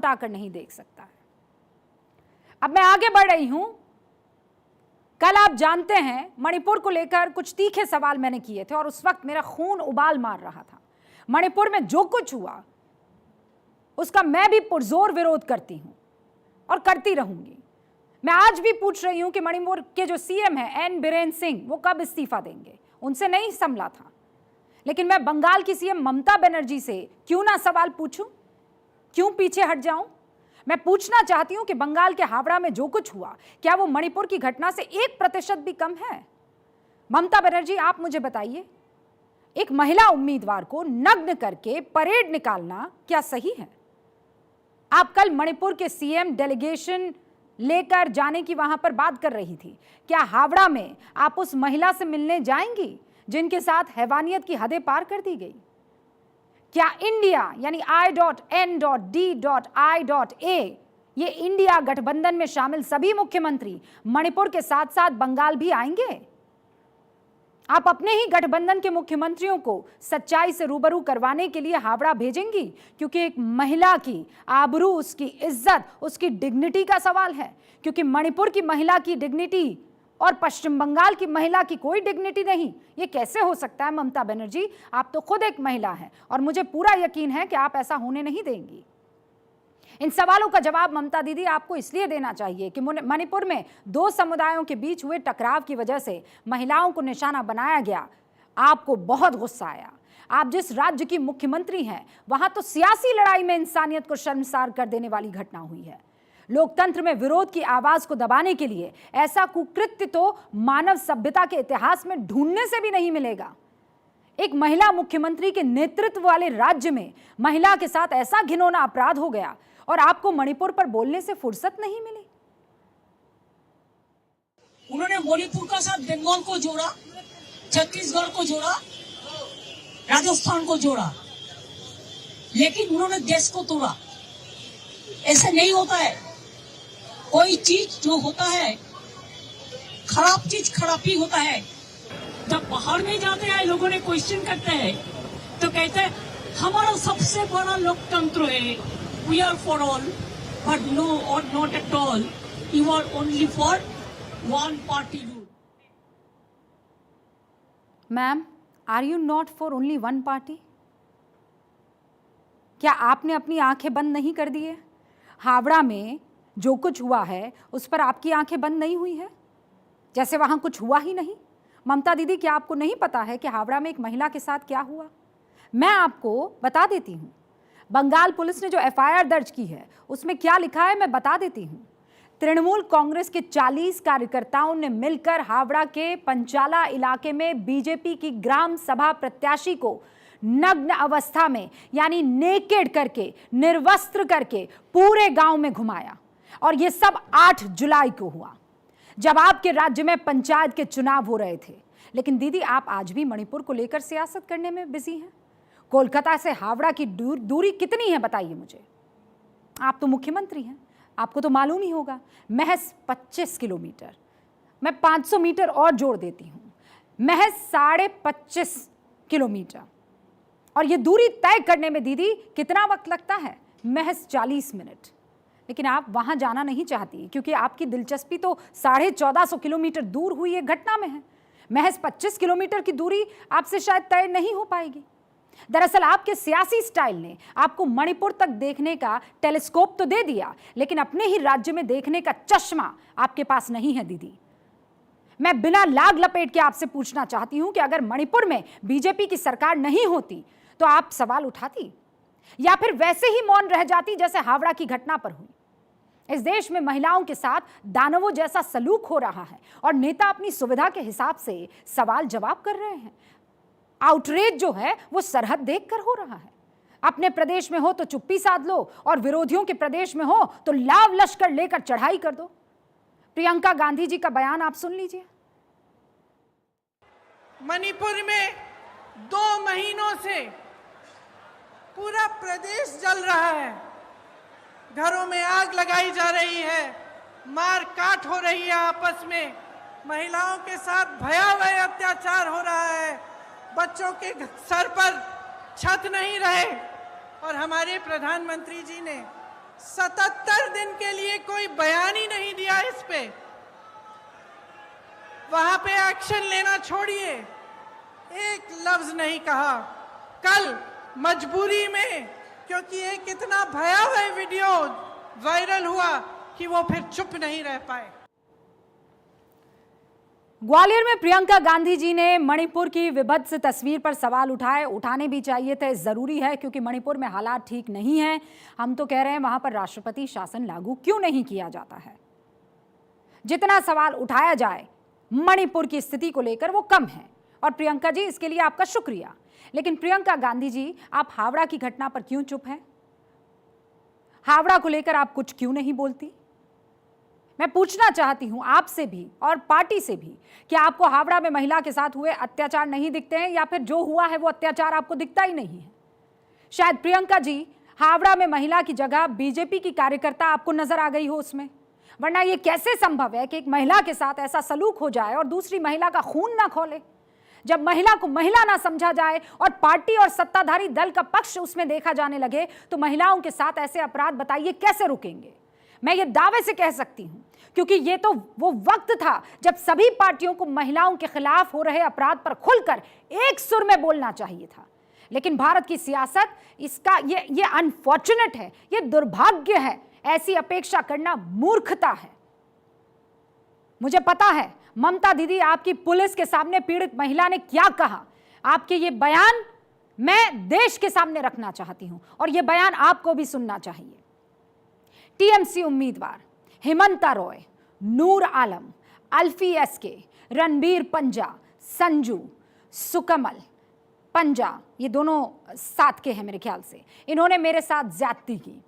उठाकर नहीं देख सकता है। अब मैं आगे बढ़ रही हूं। कल आप जानते हैं मणिपुर को लेकर कुछ तीखे सवाल मैंने किए थे और उस वक्त मेरा खून उबाल मार रहा था। मणिपुर में जो कुछ हुआ उसका मैं भी पुरजोर विरोध करती हूं और करती रहूंगी। मैं आज भी पूछ रही हूं कि मणिपुर के जो सीएम हैं एन बीरेन सिंह, वो कब इस्तीफा देंगे? उनसे नहीं संभला था, लेकिन मैं बंगाल की सीएम ममता बनर्जी से क्यों ना सवाल पूछूं? क्यों पीछे हट जाऊं? मैं पूछना चाहती हूं कि बंगाल के हावड़ा में जो कुछ हुआ, क्या वो मणिपुर की घटना से 1% भी कम है? ममता बनर्जी, आप मुझे बताइए, एक महिला उम्मीदवार को नग्न करके परेड निकालना क्या सही है? आप कल मणिपुर के सीएम डेलीगेशन लेकर जाने की वहां पर बात कर रही थी। क्या हावड़ा में आप उस महिला से मिलने जाएंगी जिनके साथ हैवानियत की हदें पार कर दी गई? क्या इंडिया यानी I.N.D.I.A ये इंडिया गठबंधन में शामिल सभी मुख्यमंत्री मणिपुर के साथ साथ बंगाल भी आएंगे? आप अपने ही गठबंधन के मुख्यमंत्रियों को सच्चाई से रूबरू करवाने के लिए हावड़ा भेजेंगी? क्योंकि एक महिला की आबरू, उसकी इज्जत, उसकी डिग्निटी का सवाल है। क्योंकि मणिपुर की महिला की डिग्निटी और पश्चिम बंगाल की महिला की कोई डिग्निटी नहीं। ये कैसे हो सकता है ममता बनर्जी? आप तो खुद एक महिला हैं और मुझे पूरा यकीन है कि आप ऐसा होने नहीं देंगी। इन सवालों का जवाब ममता दीदी आपको इसलिए देना चाहिए कि मणिपुर में दो समुदायों के बीच हुए टकराव की वजह से महिलाओं को निशाना बनाया गया। आपको बहुत गुस्सा आया। आप जिस राज्य की मुख्यमंत्री हैं, वहां तो सियासी लड़ाई में इंसानियत को शर्मसार कर देने वाली घटना हुई है। लोकतंत्र में विरोध की आवाज को दबाने के लिए ऐसा कुकृत्य तो मानव सभ्यता के इतिहास में ढूंढने से भी नहीं मिलेगा। एक महिला मुख्यमंत्री के नेतृत्व वाले राज्य में महिला के साथ ऐसा घिनौना अपराध हो गया और आपको मणिपुर पर बोलने से फुर्सत नहीं मिली। उन्होंने मणिपुर का साथ बंगाल को जोड़ा, छत्तीसगढ़ को जोड़ा, राजस्थान को जोड़ा, लेकिन उन्होंने देश को तोड़ा। ऐसा नहीं होता है। कोई चीज जो होता है, खराब चीज खराब ही होता है। जब बाहर में जाते हैं, लोगों ने क्वेश्चन करते हैं तो कहते हैं हमारा सबसे बड़ा लोकतंत्र है, we are for all, but no or not at all, you are only for one party rule. Ma'am, are you not for only one party? क्या आपने अपनी आंखें बंद नहीं कर दी है? हावड़ा में जो कुछ हुआ है उस पर आपकी आंखें बंद नहीं हुई है, जैसे वहां कुछ हुआ ही नहीं। ममता दीदी, क्या आपको नहीं पता है कि हावड़ा में एक महिला के साथ क्या हुआ? मैं आपको बता देती हूं। बंगाल पुलिस ने जो एफआईआर दर्ज की है उसमें क्या लिखा है मैं बता देती हूं। तृणमूल कांग्रेस के 40 कार्यकर्ताओं ने मिलकर हावड़ा के पंचाला इलाके में बीजेपी की ग्राम सभा प्रत्याशी को नग्न अवस्था में यानी नेकेड करके, निर्वस्त्र करके पूरे गांव में घुमाया। और यह सब 8 जुलाई को हुआ, जब आपके राज्य में पंचायत के चुनाव हो रहे थे। लेकिन दीदी, आप आज भी मणिपुर को लेकर सियासत करने में बिजी हैं। कोलकाता से हावड़ा की दूरी कितनी है बताइए मुझे। आप तो मुख्यमंत्री हैं, आपको तो मालूम ही होगा। महज 25 किलोमीटर। मैं 500 मीटर और जोड़ देती हूं, महज 25.5 किलोमीटर। और ये दूरी तय करने में दीदी कितना वक्त लगता है? महज 40 मिनट। लेकिन आप वहां जाना नहीं चाहती क्योंकि आपकी दिलचस्पी तो 1450 किलोमीटर दूर हुई एक घटना में है। महज 25 किलोमीटर की दूरी आपसे शायद तय नहीं हो पाएगी। दरअसल आपके सियासी स्टाइल ने आपको मणिपुर तक देखने का टेलीस्कोप तो दे दिया, लेकिन अपने ही राज्य में देखने का चश्मा आपके पास नहीं है दीदी। मैं बिना लाग लपेट के आपसे पूछना चाहती हूं कि अगर मणिपुर में बीजेपी की सरकार नहीं होती तो आप सवाल उठाती या फिर वैसे ही मौन रह जाती जैसे हावड़ा की घटना पर हुई? इस देश में महिलाओं के साथ दानवों जैसा सलूक हो रहा है और नेता अपनी सुविधा के हिसाब से सवाल जवाब कर रहे हैं। आउटरीच जो है वो सरहद देखकर हो रहा है। अपने प्रदेश में हो तो चुप्पी साध लो और विरोधियों के प्रदेश में हो तो लाव लश्कर लेकर चढ़ाई कर दो। प्रियंका गांधी जी का बयान आप सुन लीजिए। मणिपुर में 2 महीनों से पूरा प्रदेश जल रहा है। घरों में आग लगाई जा रही है, मार काट हो रही है, आपस में महिलाओं के साथ भयावह अत्याचार हो रहा है, बच्चों के सर पर छत नहीं रहे। और हमारे प्रधानमंत्री जी ने 77 दिन के लिए कोई बयान ही नहीं दिया इस पे। वहां पे एक्शन लेना छोड़िए, एक लफ्ज नहीं कहा। कल मजबूरी में, क्योंकि एक इतना भयावह वीडियो वायरल हुआ कि वो फिर चुप नहीं रह पाए। ग्वालियर में प्रियंका गांधी जी ने मणिपुर की विभत्स तस्वीर पर सवाल उठाने भी चाहिए थे। जरूरी है क्योंकि मणिपुर में हालात ठीक नहीं हैं। हम तो कह रहे हैं वहां पर राष्ट्रपति शासन लागू क्यों नहीं किया जाता है। जितना सवाल उठाया जाए मणिपुर की स्थिति को लेकर वो कम है। और प्रियंका जी, इसके लिए आपका शुक्रिया। लेकिन प्रियंका गांधी जी, आप हावड़ा की घटना पर क्यों चुप हैं? हावड़ा को लेकर आप कुछ क्यों नहीं बोलती? मैं पूछना चाहती हूं आपसे भी और पार्टी से भी कि आपको हावड़ा में महिला के साथ हुए अत्याचार नहीं दिखते हैं, या फिर जो हुआ है वो अत्याचार आपको दिखता ही नहीं है? शायद प्रियंका जी, हावड़ा में महिला की जगह बीजेपी की कार्यकर्ता आपको नजर आ गई हो उसमें। वरना ये कैसे संभव है कि एक महिला के साथ ऐसा सलूक हो जाए और दूसरी महिला का खून ना खौले? जब महिला को महिला ना समझा जाए और पार्टी और सत्ताधारी दल का पक्ष उसमें देखा जाने लगे, तो महिलाओं के साथ ऐसे अपराध बताइए कैसे रुकेंगे? मैं ये दावे से कह सकती हूं क्योंकि ये तो वो वक्त था जब सभी पार्टियों को महिलाओं के खिलाफ हो रहे अपराध पर खुलकर एक सुर में बोलना चाहिए था। लेकिन भारत की सियासत, इसका ये अनफॉर्चुनेट है, ये दुर्भाग्य है। ऐसी अपेक्षा करना मूर्खता है। मुझे पता है ममता दीदी, आपकी पुलिस के सामने पीड़ित महिला ने क्या कहा। आपके ये बयान मैं देश के सामने रखना चाहती हूं और ये बयान आपको भी सुनना चाहिए। टीएमसी उम्मीदवार हिमंता रॉय, नूर आलम, अल्फी एसके, रणबीर पंजा, संजू, सुकमल पंजा, ये दोनों साथ के हैं मेरे ख्याल से, इन्होंने मेरे साथ ज्यादती की।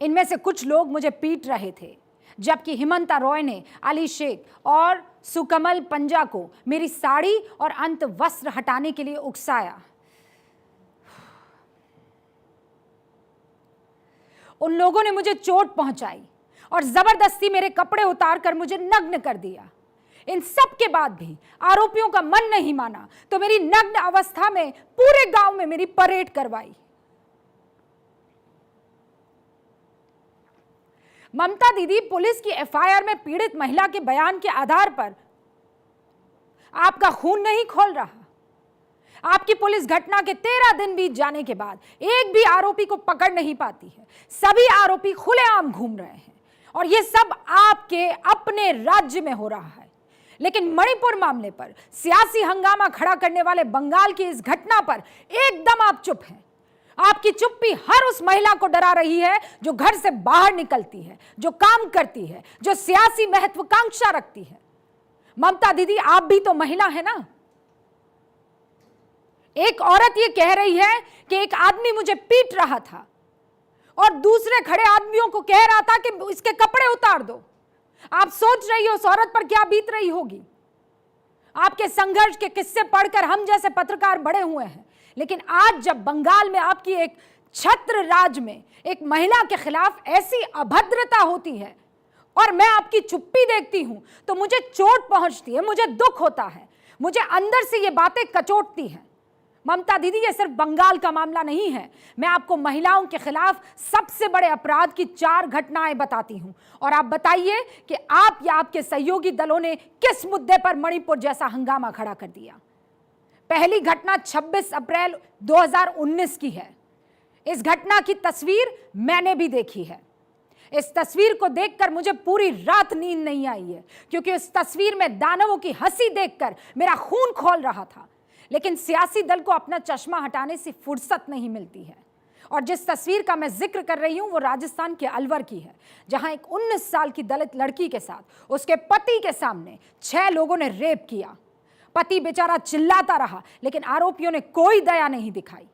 इनमें से कुछ लोग मुझे पीट रहे थे, जबकि हिमंता रॉय ने अली शेख और सुकमल पंजा को मेरी साड़ी और अंत वस्त्र हटाने के लिए उकसाया। उन लोगों ने मुझे चोट पहुंचाई और जबरदस्ती मेरे कपड़े उतारकर मुझे नग्न कर दिया। इन सब के बाद भी आरोपियों का मन नहीं माना तो मेरी नग्न अवस्था में पूरे गांव में मेरी परेड करवाई। ममता दीदी, पुलिस की एफआईआर में पीड़ित महिला के बयान के आधार पर आपका खून नहीं खौल रहा। आपकी पुलिस घटना के 13 दिन बीत जाने के बाद एक भी आरोपी को पकड़ नहीं पाती है। सभी आरोपी खुलेआम घूम रहे हैं और यह सब आपके अपने राज्य में हो रहा है। लेकिन मणिपुर मामले पर सियासी हंगामा खड़ा करने वाले बंगाल की इस घटना पर एकदम आप चुप हैं। आपकी चुप्पी हर उस महिला को डरा रही है जो घर से बाहर निकलती है, जो काम करती है, जो सियासी महत्वाकांक्षा रखती है। ममता दीदी, आप भी तो महिला है ना। एक औरत ये कह रही है कि एक आदमी मुझे पीट रहा था और दूसरे खड़े आदमियों को कह रहा था कि इसके कपड़े उतार दो। आप सोच रही हो उस औरत पर क्या बीत रही होगी। आपके संघर्ष के किस्से पढ़कर हम जैसे पत्रकार बड़े हुए हैं, लेकिन आज जब बंगाल में आपकी एक छत्र राज में एक महिला के खिलाफ ऐसी अभद्रता होती है और मैं आपकी चुप्पी देखती हूं तो मुझे चोट पहुंचती है, मुझे दुख होता है, मुझे अंदर से ये बातें कचोटती हैं। ममता दीदी, ये सिर्फ बंगाल का मामला नहीं है। मैं आपको महिलाओं के खिलाफ सबसे बड़े अपराध की 4 घटनाएं बताती हूं और आप बताइए कि आप या आपके सहयोगी दलों ने किस मुद्दे पर मणिपुर जैसा हंगामा खड़ा कर दिया। पहली घटना 26 अप्रैल 2019 की है। इस घटना की तस्वीर मैंने भी देखी है। इस तस्वीर को देखकर मुझे पूरी रात नींद नहीं आई है, क्योंकि इस तस्वीर में दानवों की हंसी देखकर मेरा खून खौल रहा था। लेकिन सियासी दल को अपना चश्मा हटाने से फुर्सत नहीं मिलती है। और जिस तस्वीर का मैं जिक्र कर रही हूं वो राजस्थान के अलवर की है, जहां एक 19 साल की दलित लड़की के साथ उसके पति के सामने 6 लोगों ने रेप किया। पति बेचारा चिल्लाता रहा, लेकिन आरोपियों ने कोई दया नहीं दिखाई।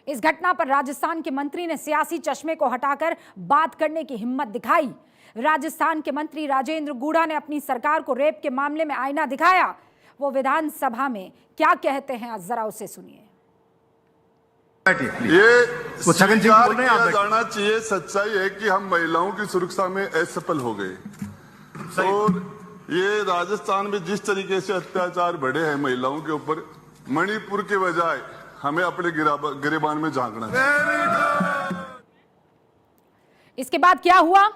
इस घटना पर राजस्थान के मंत्री ने सियासी चश्मे को हटाकर बात करने की हिम्मत दिखाई। राजस्थान के मंत्री राजेंद्र गूढ़ा ने अपनी सरकार को रेप के मामले में आईना दिखाया। वो विधानसभा में क्या कहते हैं, आज जरा उसे सुनिए। ये स्वीकार किया जाना चाहिए, सच्चाई है कि हम महिलाओं की सुरक्षा में असफल हो गए और ये राजस्थान में जिस तरीके से अत्याचार बढ़े हैं महिलाओं के ऊपर, मणिपुर के बजाय हमें अपने गिरेबान में झांकना है। इसके बाद क्या हुआ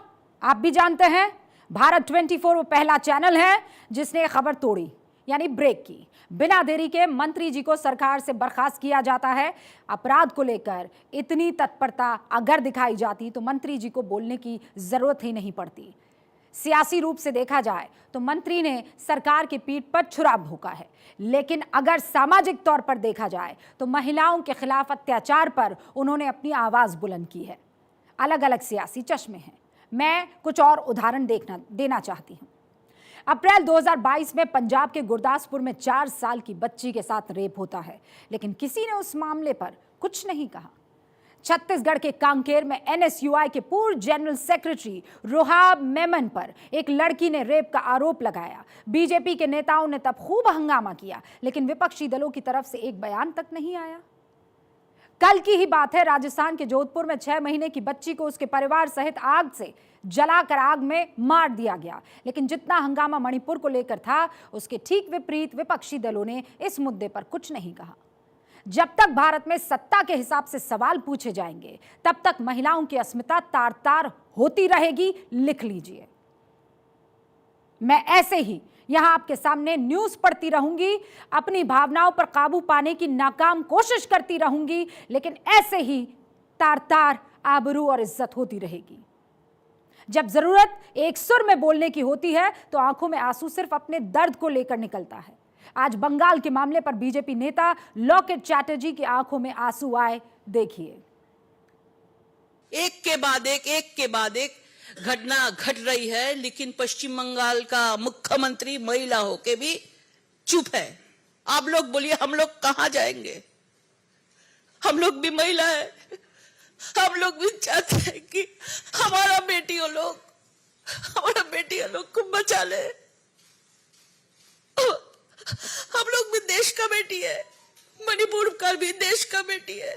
आप भी जानते हैं। भारत 24 वो पहला चैनल है जिसने खबर तोड़ी, यानी ब्रेक की। बिना देरी के मंत्री जी को सरकार से बर्खास्त किया जाता है। अपराध को लेकर इतनी तत्परता अगर दिखाई जाती तो मंत्री जी को बोलने की जरूरत ही नहीं पड़ती। सियासी रूप से देखा जाए तो मंत्री ने सरकार की पीठ पर छुरा भोंका है, लेकिन अगर सामाजिक तौर पर देखा जाए तो महिलाओं के खिलाफ अत्याचार पर उन्होंने अपनी आवाज बुलंद की है। अलग अलग सियासी चश्मे हैं। मैं कुछ और उदाहरण देना चाहती हूं। अप्रैल 2022 में पंजाब के गुरदासपुर में 4 साल की बच्ची के साथ रेप होता है, लेकिन किसी ने उस मामले पर कुछ नहीं कहा। छत्तीसगढ़ के कांकेर में एनएसयूआई के पूर्व जनरल सेक्रेटरी रोहाब मेमन पर एक लड़की ने रेप का आरोप लगाया। बीजेपी के नेताओं ने तब खूब हंगामा किया, लेकिन विपक्षी दलों की तरफ से एक बयान तक नहीं आया। कल की ही बात है, राजस्थान के जोधपुर में 6 महीने की बच्ची को उसके परिवार सहित आग से जलाकर आग में मार दिया गया, लेकिन जितना हंगामा मणिपुर को लेकर था उसके ठीक विपरीत विपक्षी दलों ने इस मुद्दे पर कुछ नहीं कहा। जब तक भारत में सत्ता के हिसाब से सवाल पूछे जाएंगे तब तक महिलाओं की अस्मिता तार तार होती रहेगी, लिख लीजिए। मैं ऐसे ही यहां आपके सामने न्यूज पढ़ती रहूंगी, अपनी भावनाओं पर काबू पाने की नाकाम कोशिश करती रहूंगी, लेकिन ऐसे ही तार तार आबरू और इज्जत होती रहेगी। जब जरूरत एक सुर में बोलने की होती है तो आंखों में आंसू सिर्फ अपने दर्द को लेकर निकलता है। आज बंगाल के मामले पर बीजेपी नेता लॉकेट चैटर्जी की आंखों में आंसू आए, देखिए। एक के बाद एक घटना घट रही है, लेकिन पश्चिम बंगाल का मुख्यमंत्री महिला होके भी चुप है। आप लोग बोलिए हम लोग कहां जाएंगे? हम लोग भी महिला है, हम लोग भी चाहते हैं कि हमारा बेटियों लोग को बचा ले। हम लोग भी देश का बेटी है, मणिपुर का भी देश का बेटी है।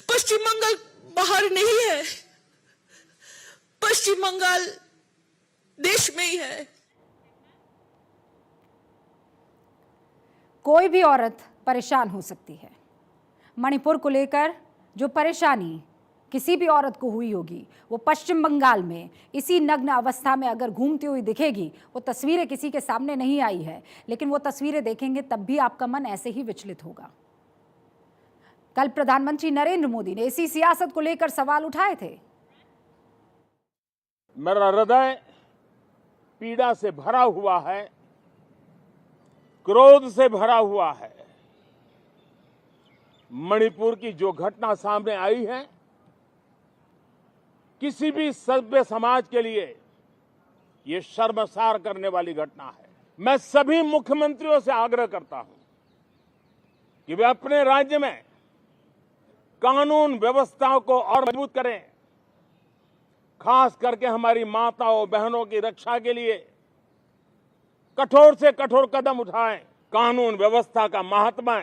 पश्चिम बंगाल बाहर नहीं है, पश्चिम बंगाल देश में ही है। कोई भी औरत परेशान हो सकती है। मणिपुर को लेकर जो परेशानी किसी भी औरत को हुई होगी, वो पश्चिम बंगाल में इसी नग्न अवस्था में अगर घूमती हुई दिखेगी। वो तस्वीरें किसी के सामने नहीं आई है, लेकिन वो तस्वीरें देखेंगे तब भी आपका मन ऐसे ही विचलित होगा। कल प्रधानमंत्री नरेंद्र मोदी ने इसी सियासत को लेकर सवाल उठाए थे। मेरा हृदय पीड़ा से भरा हुआ है, क्रोध से भरा हुआ है। मणिपुर की जो घटना सामने आई है, किसी भी सभ्य समाज के लिए ये शर्मसार करने वाली घटना है। मैं सभी मुख्यमंत्रियों से आग्रह करता हूं कि वे अपने राज्य में कानून व्यवस्था को और मजबूत करें, खास करके हमारी माताओं बहनों की रक्षा के लिए कठोर से कठोर कदम उठाएं। कानून व्यवस्था का महात्मा,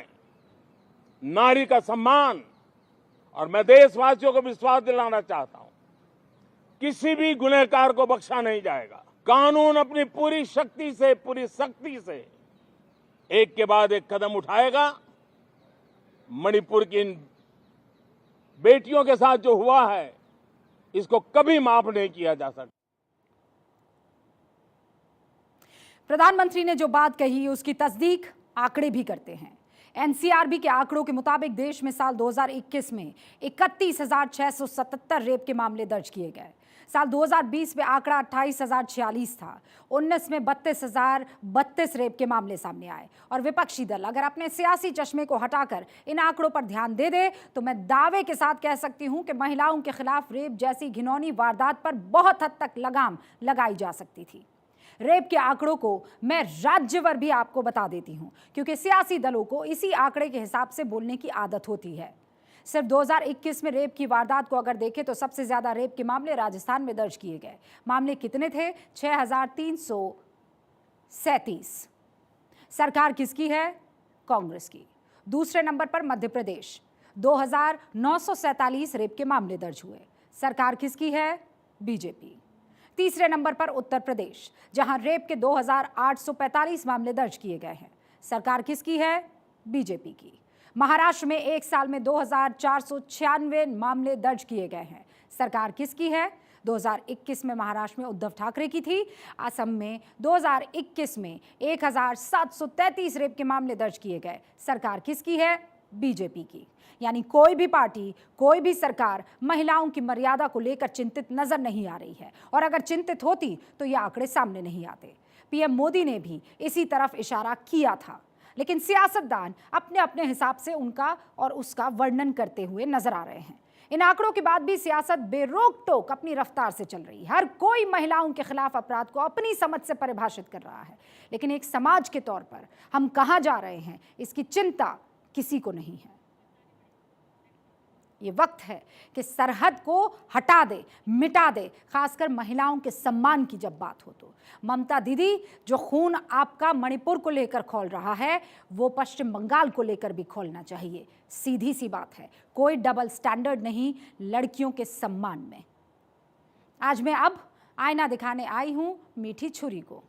नारी का सम्मान, और मैं देशवासियों को विश्वास दिलाना चाहता हूं, किसी भी गुनहगार को बख्शा नहीं जाएगा। कानून अपनी पूरी शक्ति से, पूरी सख्ती से एक के बाद एक कदम उठाएगा। मणिपुर की इन बेटियों के साथ जो हुआ है, इसको कभी माफ नहीं किया जा सकता। प्रधानमंत्री ने जो बात कही उसकी तस्दीक आंकड़े भी करते हैं। एनसीआरबी के आंकड़ों के मुताबिक देश में साल 2021 में 31,677 रेप के मामले दर्ज किए गए। साल 2020 में आंकड़ा 28,046 था। 19 में 32,032 रेप के मामले सामने आए। और विपक्षी दल अगर अपने सियासी चश्मे को हटाकर इन आंकड़ों पर ध्यान दे दे तो मैं दावे के साथ कह सकती हूं कि महिलाओं के खिलाफ रेप जैसी घिनौनी वारदात पर बहुत हद तक लगाम लगाई जा सकती थी। रेप के आंकड़ों को मैं राज्यवार भी आपको बता देती हूं, क्योंकि सियासी दलों को इसी आंकड़े के हिसाब से बोलने की आदत होती है। सिर्फ 2021 में रेप की वारदात को अगर देखें तो सबसे ज्यादा रेप के मामले राजस्थान में दर्ज किए गए। मामले कितने थे? 6,337। सरकार किसकी है? कांग्रेस की। दूसरे नंबर पर मध्य प्रदेश, 2,947 रेप के मामले दर्ज हुए। सरकार किसकी है? बीजेपी। तीसरे नंबर पर उत्तर प्रदेश, जहां रेप के 2,845 मामले दर्ज किए गए हैं। सरकार किसकी है? बीजेपी की। महाराष्ट्र में एक साल में 2496 मामले दर्ज किए गए हैं। सरकार किसकी है? 2021 में महाराष्ट्र में उद्धव ठाकरे की थी। असम में 2021 में 1733 रेप के मामले दर्ज किए गए। सरकार किसकी है? बीजेपी की। यानी कोई भी पार्टी, कोई भी सरकार महिलाओं की मर्यादा को लेकर चिंतित नजर नहीं आ रही है, और अगर चिंतित होती तो ये आंकड़े सामने नहीं आते। पीएम मोदी ने भी इसी तरफ इशारा किया था, लेकिन सियासतदान अपने अपने हिसाब से उनका और उसका वर्णन करते हुए नजर आ रहे हैं। इन आंकड़ों के बाद भी सियासत बेरोक टोक अपनी रफ्तार से चल रही है। हर कोई महिलाओं के खिलाफ अपराध को अपनी समझ से परिभाषित कर रहा है, लेकिन एक समाज के तौर पर हम कहां जा रहे हैं, इसकी चिंता किसी को नहीं है। ये वक्त है कि सरहद को हटा दे, मिटा दे, खासकर महिलाओं के सम्मान की जब बात हो तो। ममता दीदी, जो खून आपका मणिपुर को लेकर खौल रहा है, वो पश्चिम बंगाल को लेकर भी खौलना चाहिए। सीधी सी बात है, कोई डबल स्टैंडर्ड नहीं लड़कियों के सम्मान में। आज मैं अब आईना दिखाने आई हूं मीठी छुरी को।